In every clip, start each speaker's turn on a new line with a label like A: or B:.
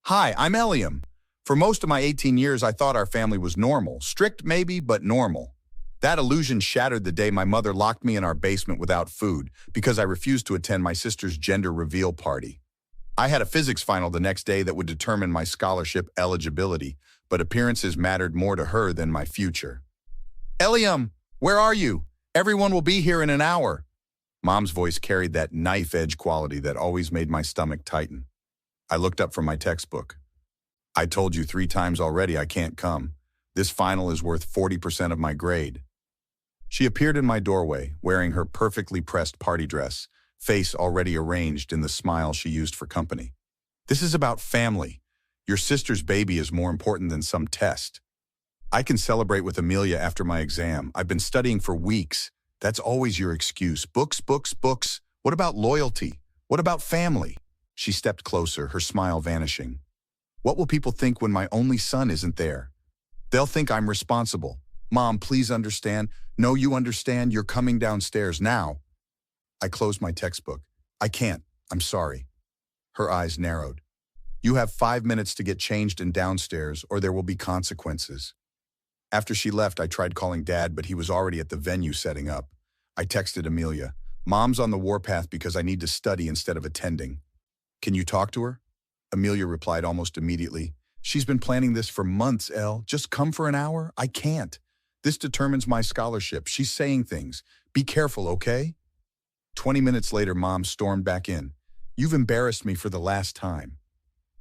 A: Hi, I'm Eliam. For most of my 18 years, I thought our family was normal. Strict maybe, but normal. That illusion shattered the day my mother locked me in our basement without food because I refused to attend my sister's gender reveal party. I had a physics final the next day that would determine my scholarship eligibility, but appearances mattered more to her than my future. Eliam, where are you? Everyone will be here in an hour. Mom's voice carried that knife-edge quality that always made my stomach tighten. I looked up from my textbook. I told you 3 times already I can't come. This final is worth 40% of my grade. She appeared in my doorway, wearing her perfectly pressed party dress, face already arranged in the smile she used for company. This is about family. Your sister's baby is more important than some test. I can celebrate with Amelia after my exam. I've been studying for weeks. That's always your excuse. Books, books, books. What about loyalty? What about family? She stepped closer, her smile vanishing. What will people think when my only son isn't there? They'll think I'm responsible. Mom, please understand. No, you understand. You're coming downstairs now. I closed my textbook. I can't. I'm sorry. Her eyes narrowed. You have 5 minutes to get changed and downstairs, or there will be consequences. After she left, I tried calling Dad, but he was already at the venue setting up. I texted Amelia. Mom's on the warpath because I need to study instead of attending. Can you talk to her? Amelia replied almost immediately. She's been planning this for months, Elle. Just come for an hour? I can't. This determines my scholarship. She's saying things. Be careful, okay? 20 minutes later, Mom stormed back in. You've embarrassed me for the last time.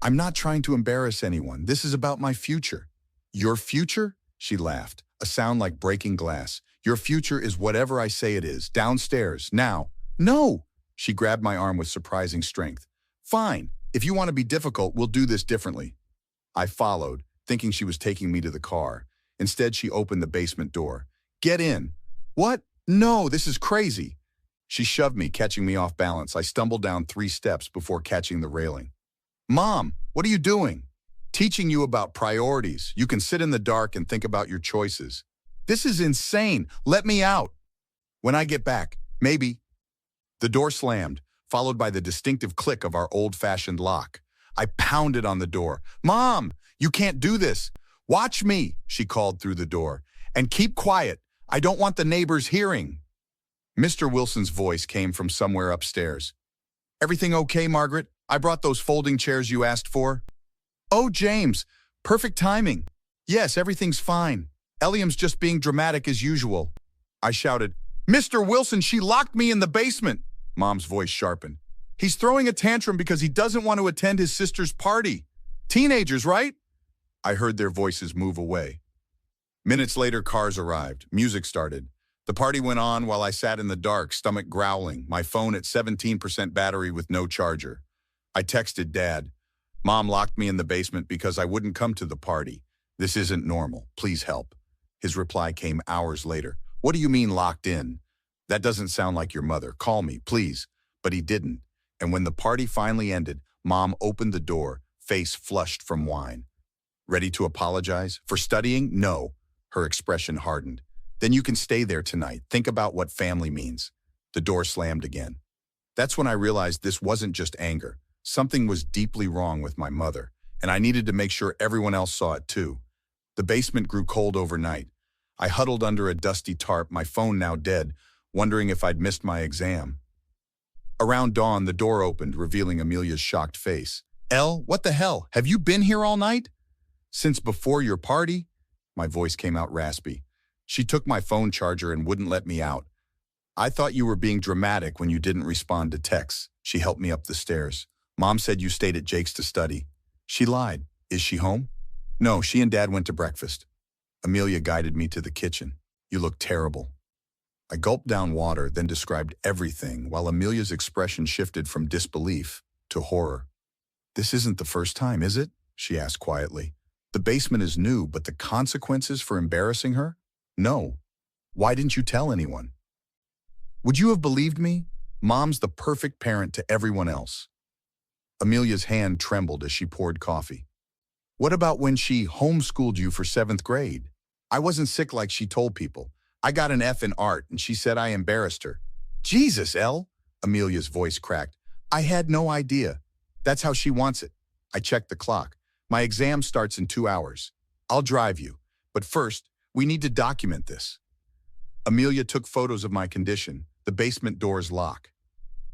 A: I'm not trying to embarrass anyone. This is about my future. Your future? She laughed, a sound like breaking glass. Your future is whatever I say it is. Downstairs, now. No! She grabbed my arm with surprising strength. Fine. If you want to be difficult, we'll do this differently. I followed, thinking she was taking me to the car. Instead, she opened the basement door. Get in. What? No, this is crazy. She shoved me, catching me off balance. I stumbled down 3 steps before catching the railing. Mom, what are you doing? Teaching you about priorities. You can sit in the dark and think about your choices. This is insane. Let me out. When I get back, maybe. The door slammed, followed by the distinctive click of our old-fashioned lock. I pounded on the door. Mom, you can't do this. Watch me, she called through the door. And keep quiet. I don't want the neighbors hearing. Mr. Wilson's voice came from somewhere upstairs. Everything okay, Margaret? I brought those folding chairs you asked for. Oh, James, perfect timing. Yes, everything's fine. Eliam's just being dramatic as usual. I shouted, Mr. Wilson, she locked me in the basement. Mom's voice sharpened. He's throwing a tantrum because he doesn't want to attend his sister's party. Teenagers, right? I heard their voices move away. Minutes later, cars arrived. Music started. The party went on while I sat in the dark, stomach growling, my phone at 17% battery with no charger. I texted Dad. Mom locked me in the basement because I wouldn't come to the party. This isn't normal. Please help. His reply came hours later. What do you mean locked in? That doesn't sound like your mother. Call me, please. But he didn't. And when the party finally ended, Mom opened the door, face flushed from wine. Ready to apologize? For studying? No. Her expression hardened. Then you can stay there tonight. Think about what family means. The door slammed again. That's when I realized this wasn't just anger. Something was deeply wrong with my mother, and I needed to make sure everyone else saw it too. The basement grew cold overnight. I huddled under a dusty tarp, my phone now dead, wondering if I'd missed my exam. Around dawn, the door opened, revealing Amelia's shocked face. Elle, what the hell? Have you been here all night? Since before your party? My voice came out raspy. She took my phone charger and wouldn't let me out. I thought you were being dramatic when you didn't respond to texts. She helped me up the stairs. Mom said you stayed at Jake's to study. She lied. Is she home? No, she and Dad went to breakfast. Amelia guided me to the kitchen. You look terrible. I gulped down water, then described everything, while Amelia's expression shifted from disbelief to horror. This isn't the first time, is it? She asked quietly. The basement is new, but the consequences for embarrassing her? No. Why didn't you tell anyone? Would you have believed me? Mom's the perfect parent to everyone else. Amelia's hand trembled as she poured coffee. What about when she homeschooled you for 7th grade? I wasn't sick like she told people. I got an F in art and she said I embarrassed her. Jesus, Elle, Amelia's voice cracked. I had no idea. That's how she wants it. I checked the clock. My exam starts in 2 hours. I'll drive you. But first, we need to document this. Amelia took photos of my condition. The basement doors lock.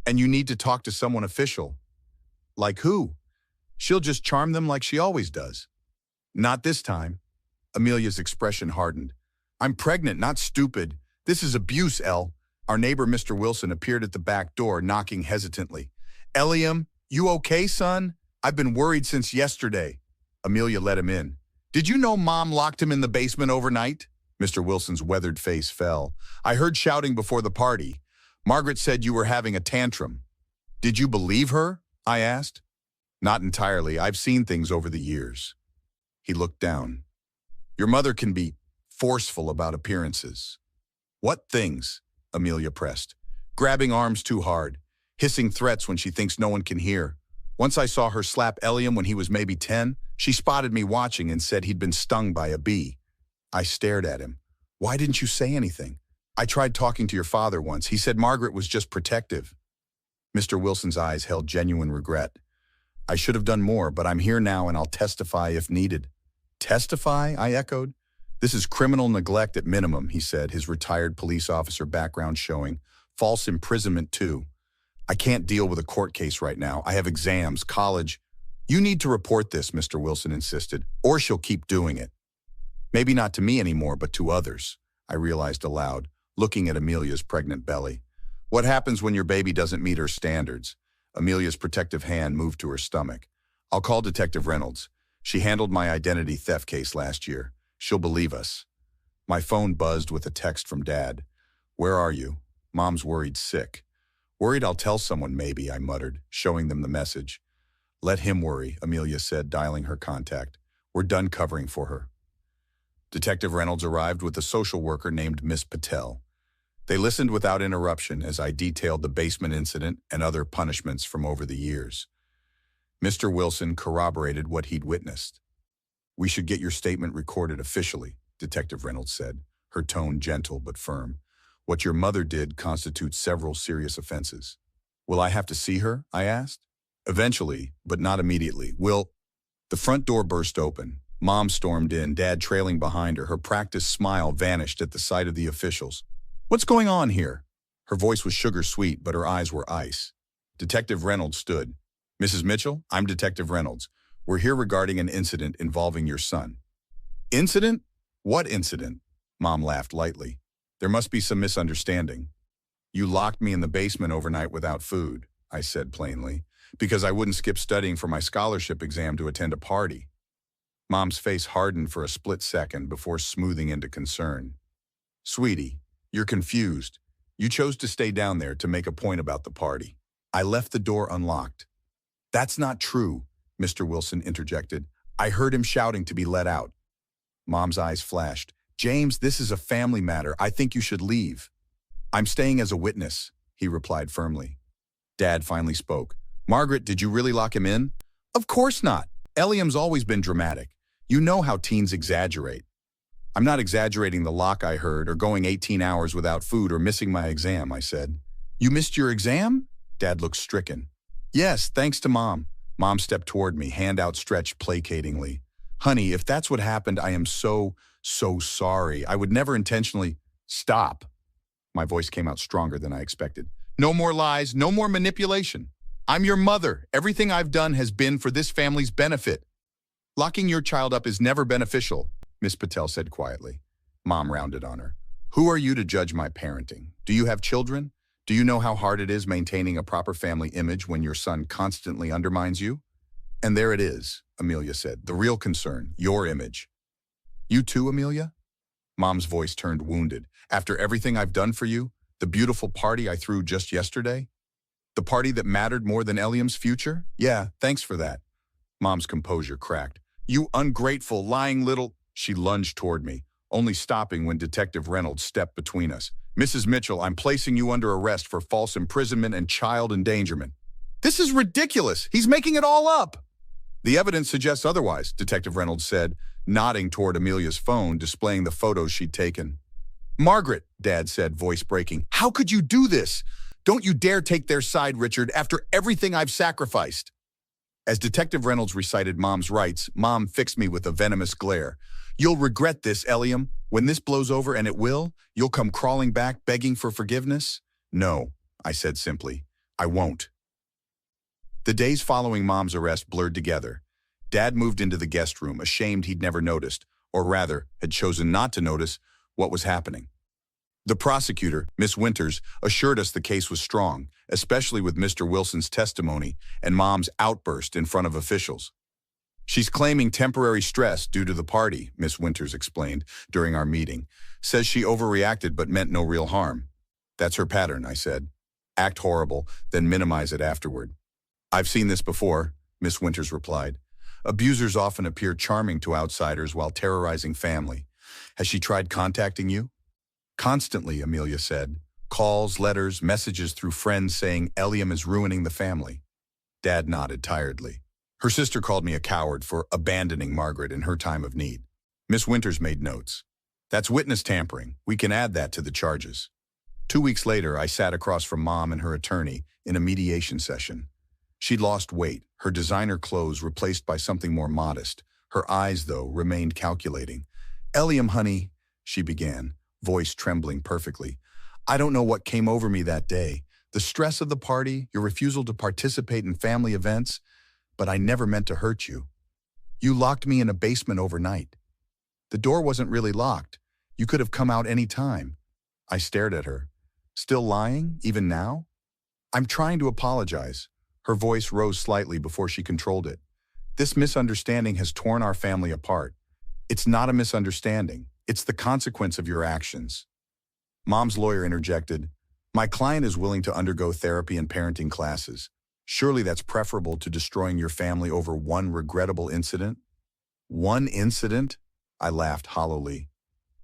A: And you need to talk to someone official. Like who? She'll just charm them like she always does. Not this time. Amelia's expression hardened. I'm pregnant, not stupid. This is abuse, Elle. Our neighbor, Mr. Wilson, appeared at the back door, knocking hesitantly. Eliam, you okay, son? I've been worried since yesterday. Amelia let him in. Did you know Mom locked him in the basement overnight? Mr. Wilson's weathered face fell. I heard shouting before the party. Margaret said you were having a tantrum. Did you believe her? I asked. Not entirely. I've seen things over the years. He looked down. Your mother can be forceful about appearances. What things? Amelia pressed. Grabbing arms too hard, hissing threats when she thinks no one can hear. Once I saw her slap Eliam when he was maybe 10, she spotted me watching and said he'd been stung by a bee. I stared at him. Why didn't you say anything? I tried talking to your father once. He said Margaret was just protective. Mr. Wilson's eyes held genuine regret. I should have done more, but I'm here now and I'll testify if needed. Testify? I echoed. This is criminal neglect at minimum, he said, his retired police officer background showing. False imprisonment, too. I can't deal with a court case right now. I have exams, college. You need to report this, Mr. Wilson insisted, or she'll keep doing it. Maybe not to me anymore, but to others, I realized aloud, looking at Amelia's pregnant belly. What happens when your baby doesn't meet her standards? Amelia's protective hand moved to her stomach. I'll call Detective Reynolds. She handled my identity theft case last year. She'll believe us. My phone buzzed with a text from Dad. Where are you? Mom's worried sick. Worried I'll tell someone maybe, I muttered, showing them the message. Let him worry, Amelia said, dialing her contact. We're done covering for her. Detective Reynolds arrived with a social worker named Miss Patel. They listened without interruption as I detailed the basement incident and other punishments from over the years. Mr. Wilson corroborated what he'd witnessed. We should get your statement recorded officially, Detective Reynolds said, her tone gentle but firm. What your mother did constitutes several serious offenses. Will I have to see her? I asked. Eventually, but not immediately. The front door burst open. Mom stormed in, Dad trailing behind her. Her practiced smile vanished at the sight of the officials. What's going on here? Her voice was sugar-sweet, but her eyes were ice. Detective Reynolds stood. Mrs. Mitchell, I'm Detective Reynolds. We're here regarding an incident involving your son. Incident? What incident? Mom laughed lightly. There must be some misunderstanding. You locked me in the basement overnight without food, I said plainly, because I wouldn't skip studying for my scholarship exam to attend a party. Mom's face hardened for a split second before smoothing into concern. Sweetie, you're confused. You chose to stay down there to make a point about the party. I left the door unlocked. That's not true, Mr. Wilson interjected. I heard him shouting to be let out. Mom's eyes flashed. James, this is a family matter. I think you should leave. I'm staying as a witness, he replied firmly. Dad finally spoke. Margaret, did you really lock him in? Of course not. Eliam's always been dramatic. You know how teens exaggerate. I'm not exaggerating the lock I heard or going 18 hours without food or missing my exam, I said. You missed your exam? Dad looked stricken. Yes, thanks to Mom. Mom stepped toward me, hand outstretched placatingly. Honey, if that's what happened, I am so sorry. I would never intentionally... Stop. My voice came out stronger than I expected. No more lies, no more manipulation. I'm your mother. Everything I've done has been for this family's benefit. Locking your child up is never beneficial, Miss Patel said quietly. Mom rounded on her. Who are you to judge my parenting? Do you have children? Do you know how hard it is maintaining a proper family image when your son constantly undermines you? And there it is, Amelia said. The real concern, your image. You too, Amelia? Mom's voice turned wounded. After everything I've done for you, the beautiful party I threw just yesterday? The party that mattered more than Eliam's future? Yeah, thanks for that. Mom's composure cracked. You ungrateful, lying little... She lunged toward me, only stopping when Detective Reynolds stepped between us. Mrs. Mitchell, I'm placing you under arrest for false imprisonment and child endangerment. This is ridiculous. He's making it all up. The evidence suggests otherwise, Detective Reynolds said, nodding toward Amelia's phone, displaying the photos she'd taken. Margaret, Dad said, voice breaking, how could you do this? Don't you dare take their side, Richard, after everything I've sacrificed. As Detective Reynolds recited Mom's rights, Mom fixed me with a venomous glare. You'll regret this, Eliam. When this blows over, and it will, you'll come crawling back begging for forgiveness? No, I said simply. I won't. The days following Mom's arrest blurred together. Dad moved into the guest room, ashamed he'd never noticed, or rather, had chosen not to notice, what was happening. The prosecutor, Miss Winters, assured us the case was strong, especially with Mr. Wilson's testimony and Mom's outburst in front of officials. She's claiming temporary stress due to the party, Miss Winters explained during our meeting. Says she overreacted but meant no real harm. That's her pattern, I said. Act horrible, then minimize it afterward. I've seen this before, Miss Winters replied. Abusers often appear charming to outsiders while terrorizing family. Has she tried contacting you? Constantly, Amelia said. Calls, letters, messages through friends saying Eliam is ruining the family. Dad nodded tiredly. Her sister called me a coward for abandoning Margaret in her time of need. Miss Winters made notes. That's witness tampering. We can add that to the charges. 2 weeks later, I sat across from Mom and her attorney in a mediation session. She'd lost weight, her designer clothes replaced by something more modest. Her eyes, though, remained calculating. Eliam, honey, she began, voice trembling perfectly. I don't know what came over me that day. The stress of the party, your refusal to participate in family events, but I never meant to hurt you. You locked me in a basement overnight. The door wasn't really locked. You could have come out any time. I stared at her. Still lying, even now? I'm trying to apologize. Her voice rose slightly before she controlled it. This misunderstanding has torn our family apart. It's not a misunderstanding. It's the consequence of your actions. Mom's lawyer interjected. My client is willing to undergo therapy and parenting classes. Surely that's preferable to destroying your family over one regrettable incident? One incident? I laughed hollowly.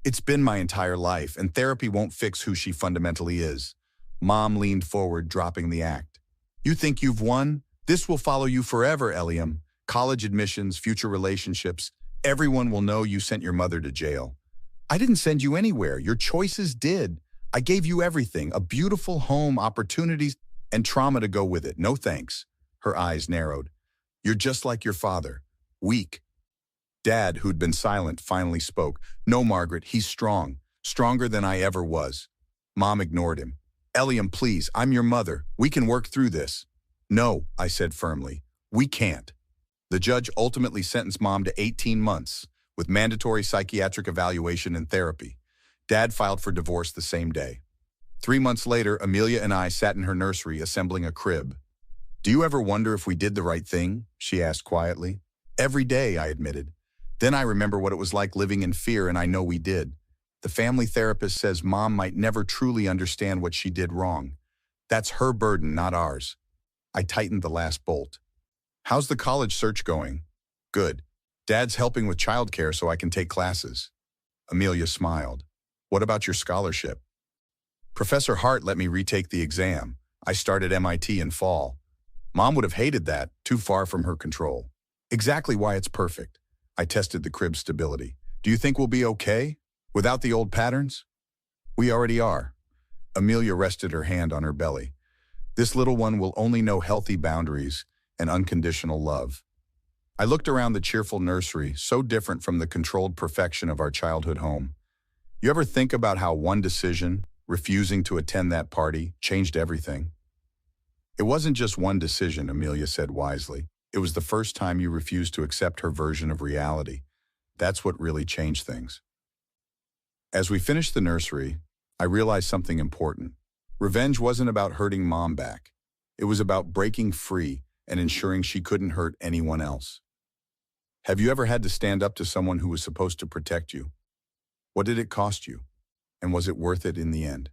A: It's been my entire life, and therapy won't fix who she fundamentally is. Mom leaned forward, dropping the act. You think you've won? This will follow you forever, Eliam. College admissions, future relationships. Everyone will know you sent your mother to jail. I didn't send you anywhere. Your choices did. I gave you everything, a beautiful home, opportunities, and trauma to go with it. No thanks. Her eyes narrowed. You're just like your father. Weak. Dad, who'd been silent, finally spoke. No, Margaret, he's strong. Stronger than I ever was. Mom ignored him. Eliam, please, I'm your mother. We can work through this. No, I said firmly. We can't. The judge ultimately sentenced Mom to 18 months, with mandatory psychiatric evaluation and therapy. Dad filed for divorce the same day. 3 months later, Amelia and I sat in her nursery assembling a crib. Do you ever wonder if we did the right thing? She asked quietly. Every day, I admitted. Then I remember what it was like living in fear, and I know we did. The family therapist says Mom might never truly understand what she did wrong. That's her burden, not ours. I tightened the last bolt. How's the college search going? Good. Dad's helping with childcare so I can take classes. Amelia smiled. What about your scholarship? Professor Hart let me retake the exam. I started MIT in fall. Mom would have hated that, too far from her control. Exactly why it's perfect. I tested the crib's stability. Do you think we'll be okay? Without the old patterns? We already are. Amelia rested her hand on her belly. This little one will only know healthy boundaries and unconditional love. I looked around the cheerful nursery, so different from the controlled perfection of our childhood home. You ever think about how one decision, refusing to attend that party, changed everything? It wasn't just one decision, Amelia said wisely. It was the first time you refused to accept her version of reality. That's what really changed things. As we finished the nursery, I realized something important. Revenge wasn't about hurting Mom back. It was about breaking free and ensuring she couldn't hurt anyone else. Have you ever had to stand up to someone who was supposed to protect you? What did it cost you? And was it worth it in the end?